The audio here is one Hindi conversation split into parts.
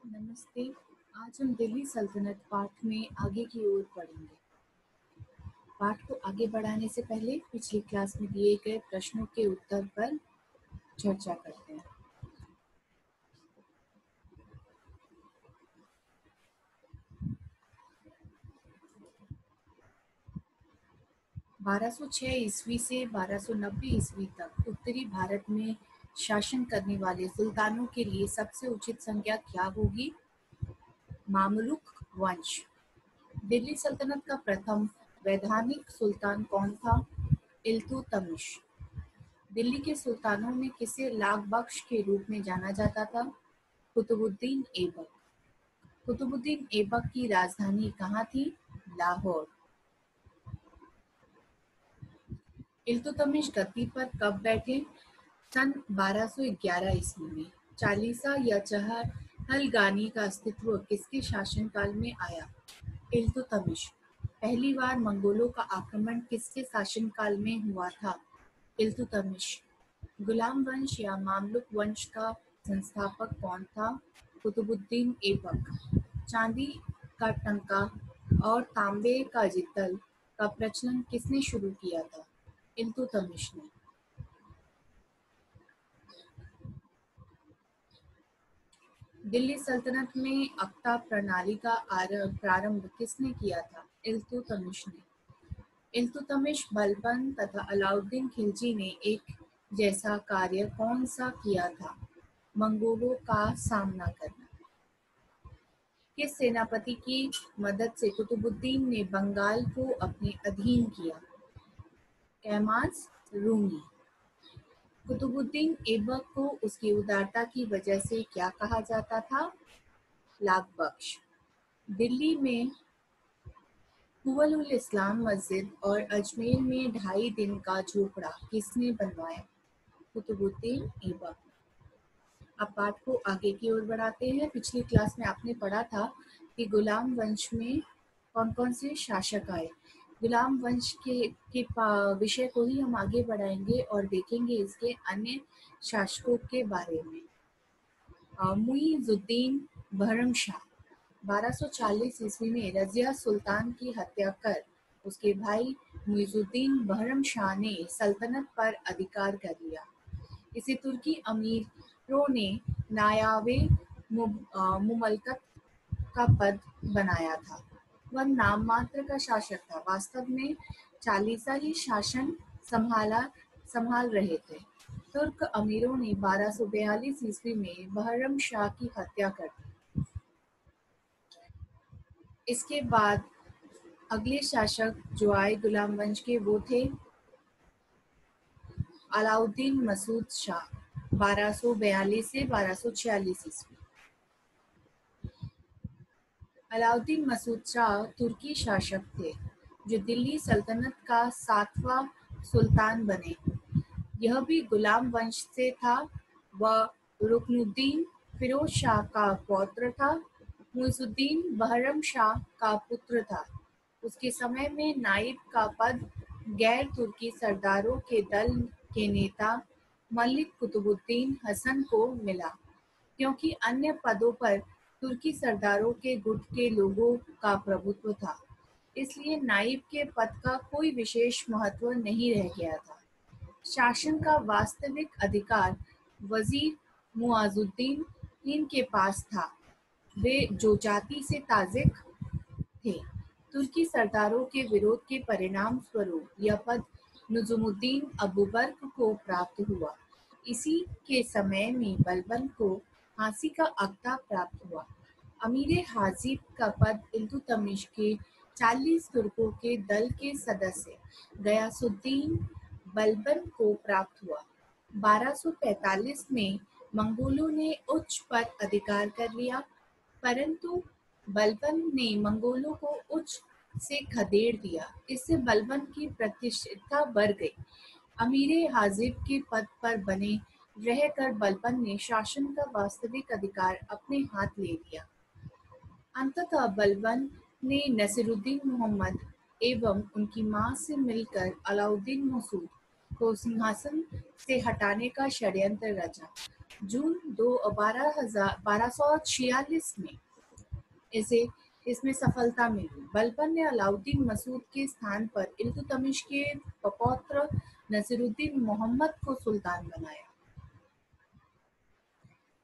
नमस्ते। आज हम दिल्ली सल्तनत पाठ में आगे की ओर बढ़ेंगे। पाठ को आगे बढ़ाने से पहले पिछली क्लास में दिए गए प्रश्नों के उत्तर पर चर्चा करते हैं। बारह सौ छह ईस्वी से 1290 ईस्वी तक उत्तरी भारत में शासन करने वाले सुल्तानों के लिए सबसे उचित संज्ञा क्या होगी? मामलुक वंश। दिल्ली सल्तनत का प्रथम वैधानिक सुल्तान कौन था? इल्तुतमिश। दिल्ली के सुल्तानों में किसे लाख बख्श के रूप में जाना जाता था? कुतुबुद्दीन ऐबक। कुतुबुद्दीन ऐबक की राजधानी कहाँ थी? लाहौर। इल्तुतमिश गद्दी पर कब बैठे? सन 1211 ईस्वी में। चालीसा या चहलगानी का अस्तित्व किसके शासनकाल में आया? इल्तुतमिश। पहली बार मंगोलों का आक्रमण किसके शासनकाल में हुआ था? इल्तुतमिश। गुलाम वंश या मामलुक वंश का संस्थापक कौन था? कुतुबुद्दीन ऐबक। चांदी का टंका और तांबे का जितल का प्रचलन किसने शुरू किया था? इल्तुतमिश ने। दिल्ली सल्तनत में अक्ता प्रणाली का प्रारंभ किसने किया था? इल्तुतमिश ने। इल्तुतमिश, बलबन तथा अलाउद्दीन खिलजी ने एक जैसा कार्य कौन सा किया था? मंगोलों का सामना करना। किस सेनापति की मदद से कुतुबुद्दीन ने बंगाल को अपने अधीन किया? कैमास रूमी। कुतुबुद्दीन ऐबक को उसकी उदारता की वजह से क्या कहा जाता था? लाख बख्श। दिल्ली में कुवल इस्लाम मस्जिद और अजमेर में 2.5 दिन का झोपड़ा किसने बनवाया? कुतुबुद्दीन ऐबक। अब पाठ को आगे की ओर बढ़ाते हैं। पिछली क्लास में आपने पढ़ा था कि गुलाम वंश में कौन कौन से शासक आए। गुलाम वंश के विषय को ही हम आगे बढ़ाएंगे और देखेंगे इसके अन्य शासकों के बारे में। मुइजुद्दीन बहरमशाह 1240 ईस्वी में रजिया सुल्तान की हत्या कर उसके भाई मुइजुद्दीन बहरमशाह ने सल्तनत पर अधिकार कर लिया। इसे तुर्की अमीरों ने नायाबे मुमलकत का पद बनाया था। वह नाम मात्र का शासक था, वास्तव में चालीसा ही शासन संभाल रहे थे। तुर्क अमीरों ने 1242 ईस्वी में बहरमशाह की हत्या कर दी। इसके बाद अगले शासक जो आए गुलाम वंश के वो थे अलाउद्दीन मसूद शाह 1242 से 1246 ईस्वी। अलाउद्दीन मसूद शाह तुर्की शासक थे जो दिल्ली सल्तनत का 7वां सुल्तान बने। यह भी गुलाम वंश से था। वह रुकनुद्दीन फिरोज शाह का पौत्र था। मुइजुद्दीन बहरम शाह का पुत्र था। उसके समय में नाइब का पद गैर तुर्की सरदारों के दल के नेता मलिक कुतुबुद्दीन हसन को मिला। क्योंकि अन्य पदों पर तुर्की सरदारों के गुट के लोगों का प्रभुत्व था, इसलिए नाइब के पद का कोई विशेष महत्व नहीं रह गया था। शासन का वास्तविक अधिकार वजीर मुआजुद्दीन के पास था, वे जो जाति से ताजिक थे। तुर्की सरदारों के विरोध के परिणाम स्वरूप यह पद नजुमुद्दीन अबूबकर को प्राप्त हुआ। इसी के समय में बलबन को फांसी का अख्ता प्राप्त हुआ। अमीर हाजिब का पद इल्तुतमिश के 40 तुर्कों के दल के सदस्य गयासुद्दीन बलबन को प्राप्त हुआ। 1245 में मंगोलों ने उच्च पर अधिकार कर लिया, परंतु बलबन ने मंगोलों को उच्च से खदेड़ दिया। इससे बलबन की प्रतिष्ठा बढ़ गई। अमीर हाजिब के पद पर बने रहकर बलबन ने शासन का वास्तविक अधिकार अपने हाथ ले लिया। अंततः बलबन ने नसीरुद्दीन मोहम्मद एवं उनकी मां से मिलकर अलाउद्दीन मसूद को सिंहासन से हटाने का षड्यंत्र रचा। जून 1246 में इसमें सफलता मिली। बलबन ने अलाउद्दीन मसूद के स्थान पर इल्तुतमिश के पौत्र नसीरुद्दीन मोहम्मद को सुल्तान बनाया।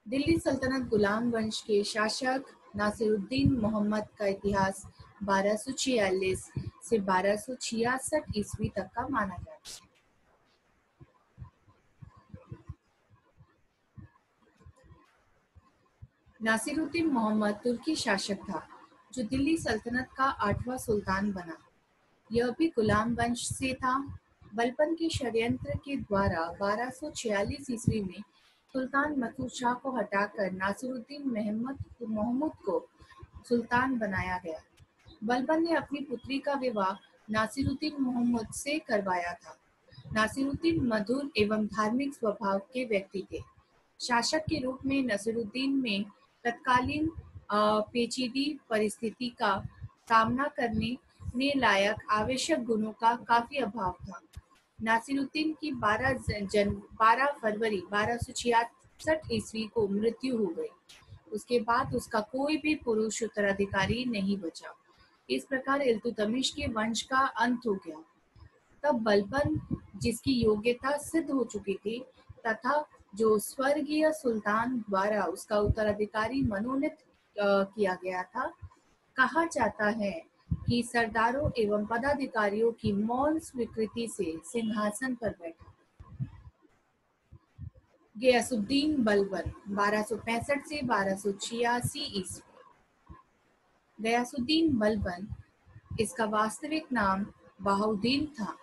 दिल्ली सल्तनत गुलाम वंश के शासक नासिरुद्दीन मोहम्मद का इतिहास 1246 से 1266 ईस्वी तक का माना जाता है। नासिरुद्दीन मोहम्मद तुर्की शासक था जो दिल्ली सल्तनत का 8वां सुल्तान बना। यह भी गुलाम वंश से था। बलबन के षड्यंत्र के द्वारा 1246 ईस्वी में सुल्तान मसूद शाह को हटाकर नासिरुद्दीन महमूद को सुल्तान बनाया गया। बलबन ने अपनी पुत्री का विवाह नासिरुद्दीन मोहम्मद से करवाया था। नासिरुद्दीन मधुर एवं धार्मिक स्वभाव के व्यक्ति थे। शासक के रूप में नासिरुद्दीन में तत्कालीन पेचीदी परिस्थिति का सामना करने लायक आवश्यक गुणों का काफी अभाव था। नासिरुद्दीन की 12 फरवरी 1266 ईस्वी को मृत्यु हो गई। उसके बाद उसका कोई भी पुरुष उत्तराधिकारी नहीं बचा। इस प्रकार इल्तुतमिश के वंश का अंत हो गया। तब बलबन, जिसकी योग्यता सिद्ध हो चुकी थी तथा जो स्वर्गीय सुल्तान द्वारा उसका उत्तराधिकारी मनोनीत किया गया था, कहा जाता है कि सरदारों एवं पदाधिकारियों की मौन स्वीकृति से सिंहासन पर बैठा। गयासुद्दीन बलबन 1265 से 1286 ईस्वी। गयासुद्दीन बलबन, इसका वास्तविक नाम बहाउद्दीन था।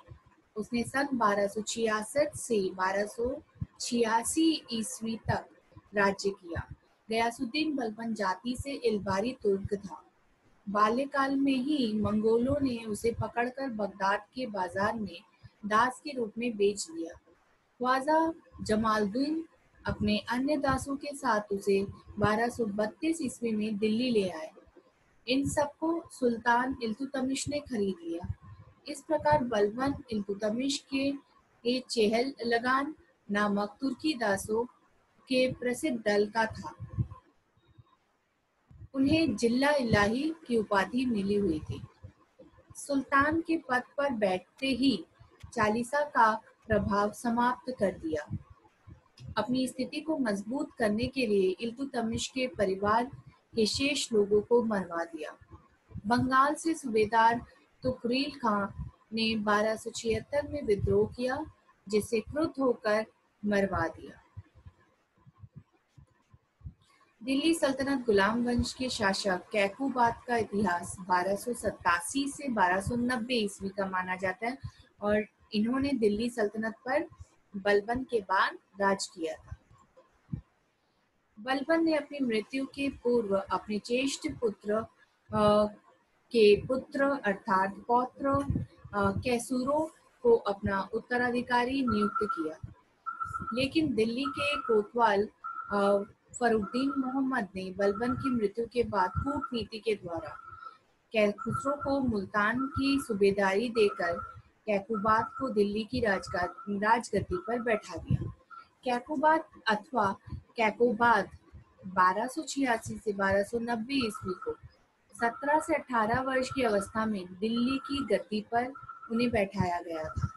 उसने सन 1266 से 1286 ईस्वी तक राज्य किया। गयासुद्दीन बलबन जाति से इल्बारी तुर्क था। बाल्यकाल में ही मंगोलों ने उसे पकड़कर बगदाद के बाजार में दास के रूप में बेच दिया। ख्वाजा जमालुद्दीन अपने अन्य दासों के साथ उसे 1232 ईस्वी में दिल्ली ले आए। इन सबको सुल्तान इल्तुतमिश ने खरीद लिया। इस प्रकार बलबन इल्तुतमिश के चेहल लगान नामक तुर्की दासों के प्रसिद्ध दल का था। उन्हें जिल्ला इलाही की उपाधि मिली हुई थी। सुल्तान के पद पर बैठते ही चालीसा का प्रभाव समाप्त कर दिया। अपनी स्थिति को मजबूत करने के लिए इल्तुतमिश के परिवार के शेष लोगों को मरवा दिया। बंगाल से सूबेदार तुकरील खां ने 1276 में विद्रोह किया, जिसे क्रुद्ध होकर मरवा दिया। दिल्ली सल्तनत गुलाम वंश के शासक कैकुबाद का इतिहास 1287 से 1290 ईस्वी का माना जाता है और इन्होंने दिल्ली सल्तनत पर बलबन के बाद राज किया था। बलबन ने अपनी मृत्यु के पूर्व अपने ज्येष्ठ पुत्र के पुत्र अर्थात पौत्र कैसूरों को अपना उत्तराधिकारी नियुक्त किया, लेकिन दिल्ली के कोतवाल फरुद्दीन मोहम्मद ने बलबन की मृत्यु के बाद कूटनीति के द्वारा कैसुरो को मुल्तान की सूबेदारी देकर कैकुबाद को दिल्ली की राजगद्दी पर बैठा दिया। कैकुबाद अथवा कैकोबाद 1286 से 1290 ईस्वी को 17 से 18 वर्ष की अवस्था में दिल्ली की गद्दी पर उन्हें बैठाया गया था।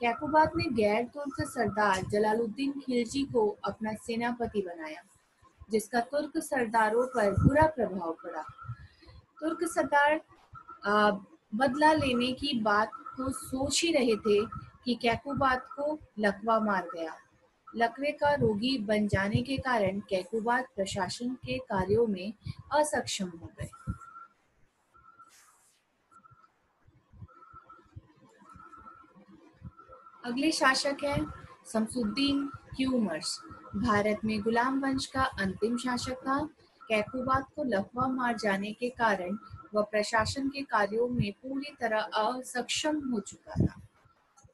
कैकुबाद ने गैर तुर्क सरदार जलालुद्दीन खिलजी को अपना सेनापति बनाया, जिसका तुर्क सरदारों पर बुरा प्रभाव पड़ा। तुर्क सरदार बदला लेने की बात तो सोच ही रहे थे कि कैकुबाद को लकवा मार गया। लकवे का रोगी बन जाने के कारण कैकुबाद प्रशासन के कार्यों में असक्षम हो गए। अगले शासक हैं शमसुद्दीन क्यूमर्स। भारत में गुलाम वंश का अंतिम शासक था। कैकुबाद को लकवा मार जाने के कारण वह प्रशासन के कार्यों में पूरी तरह असक्षम हो चुका था।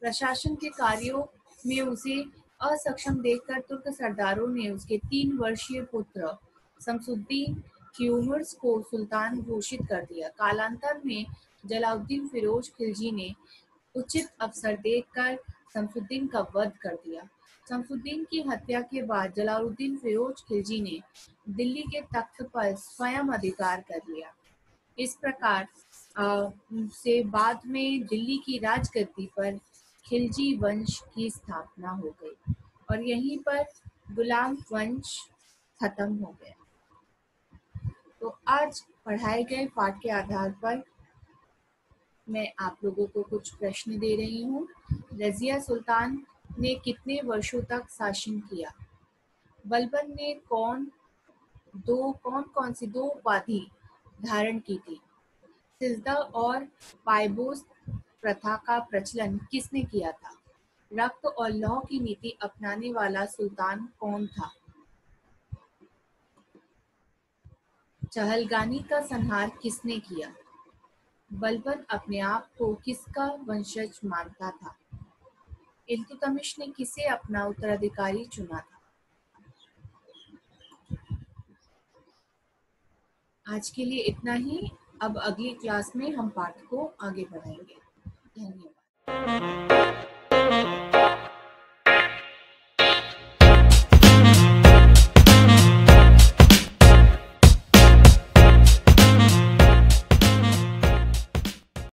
प्रशासन के कार्यों में उसे असक्षम देखकर तुर्क सरदारों ने उसके 3 वर्षीय पुत्र शमसुद्दीन क्यूमर्स को सुल्तान घोषित कर दिया। कालांतर में जलालुद्दीन फिरोज खिलजी ने उचित अवसर देखकर शमसुद्दीन का वध कर दिया। शमसुद्दीन की हत्या के बाद जलालुद्दीन फिरोज खिलजी ने दिल्ली के तख्त पर स्वयं अधिकार कर लिया। इस प्रकार से बाद में दिल्ली की राजगद्दी पर खिलजी वंश की स्थापना हो गई और यहीं पर गुलाम वंश खत्म हो गया। तो आज पढ़ाए गए पाठ के आधार पर मैं आप लोगों को कुछ प्रश्न दे रही हूँ। रजिया सुल्तान ने कितने वर्षों तक शासन किया? बलबन ने कौन कौन सी दो उपाधि धारण की थी? सिजदा और पायबोस प्रथा का प्रचलन किसने किया था? रक्त और लौह की नीति अपनाने वाला सुल्तान कौन था? चहलगानी का संहार किसने किया? बलबन अपने आप को किसका वंशज मानता था? इल्तुतमिश ने किसे अपना उत्तराधिकारी चुना था? आज के लिए इतना ही। अब अगली क्लास में हम पाठ को आगे बढ़ाएंगे। धन्यवाद।